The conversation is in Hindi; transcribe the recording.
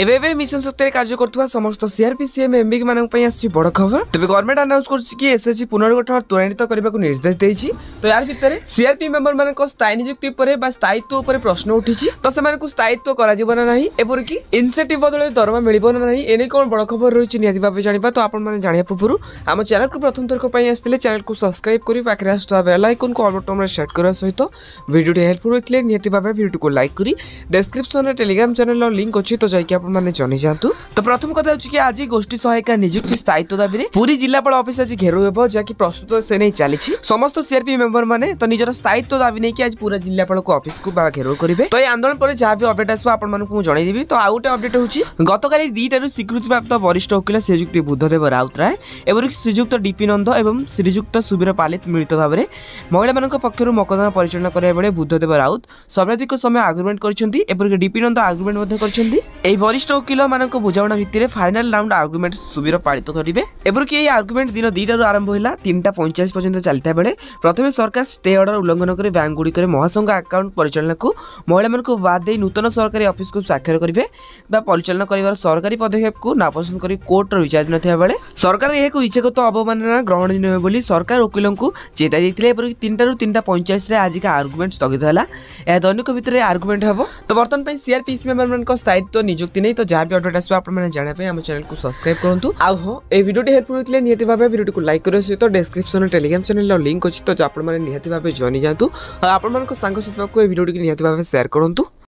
एबे मिशन शक्ति कार्य कर समस्त सीआरपीसीएम एमबी मान बड़ खबर। तेज गवर्नमेंट अनाउंस कर एसएससी पुनर्गठन त्वरान्वित करने को निर्देश देती। तो यार भितर सीआरपी मेंबर मान स्थायी नियुक्ति स्थायित्व प्रश्न उठी तो से स्थायित्व करपरिक इनसेटिव बदल दरमा मिलना ना एने कौन बड़ खबर रही निहत जाना। तो आपने जाना पूर्व आम चैनल को प्रथम थरक आसते चैनल को सब्सक्राइब कर पाखे आसुवा बेल आइकन को ऑल बटन में सेट करने सहित वीडियो हेल्पफुल होते निहत वीडियो को लाइक करी डिस्क्रिप्शन में टेलीग्राम चैनल लिंक अच्छी तो जाकि आपने जानी जातु। तो प्रथम कथा कि आज गोष्ठी सहायिका नियुक्ति स्थायित्व दाबी में पूरी जिलापाल ऑफिस आज घेराव हो जहाँकि प्रस्तुत से नहीं चली समस्त सीआरपी मेंबर माने तो निजर स्थायित्व दाबी नहीं कि आज पूरा जिलापाल को ऑफिस को घेराव करेंगे। तो ये आंदोलन पर जहाँ भी अपडेट आसो आपको जनईदेवी। तो आउ गोटे अपडेट होची गतकाली 2 स्वीकृति प्राप्त वरिष्ठ वकिल श्रीजुक्त बुद्धदेव राउतराय एवं श्रीजुक्त डीपी नंद एवं श्रीजुक्त सुबीर पालित मिलित भाव में महिला मान पक्षर मकदमा परिचालना करने बेले बुद्धदेव राउत सर्वाधिक समय आर्गुमेंट कर डीपी नंद आर्गुमेंट कर वरिष्ठ वकिल मान बुझाणा भित्तिरे फाइनाल राउंड आर्गुमेंट सुबीर पालित करेंगे। एपरिक आर्गुमेंट दिन 2 आरंभ होगा 3:45 पर्यंत चलता बेले प्रथम सरकार स्टे ऑर्डर उल्लंघन कर बैंक गुड़िक महासंघ अकाउंट परिचालना को महिला मान बाद दे नूतन सरकारी ऑफिस को साक्षर करेंगे परिचालना कर सरकारी पदक्षेप को नापसंद कर कोर्टर विचार नथिबा बेले सरकार यह इच्छागत अवमानना ग्रहण नुहे बोली सरकार वकिलों को चेताई देते। 3:45 आज आर्गुमेंट स्थगित है यह दैनिक भितर आर्गुमेंट हम। तो बर्तमान सीआरपीसी मेंबर स्थायित्व नियुक्ति नहीं तो जहाँ भी अपडेट आसो आपने जानापी आम चैनल को सब्सक्राइब करूँ। आउ हाँ ये वीडियो हेल्पफुल होते निहत भाव वीडियो को लाइक करने सहित डिस्क्रिप्शन में टेलीग्राम चैनल लिंक अच्छी तो आपने निहत भाव जानी जातु। आप वीडियो निहत भाव शेयर करूँ।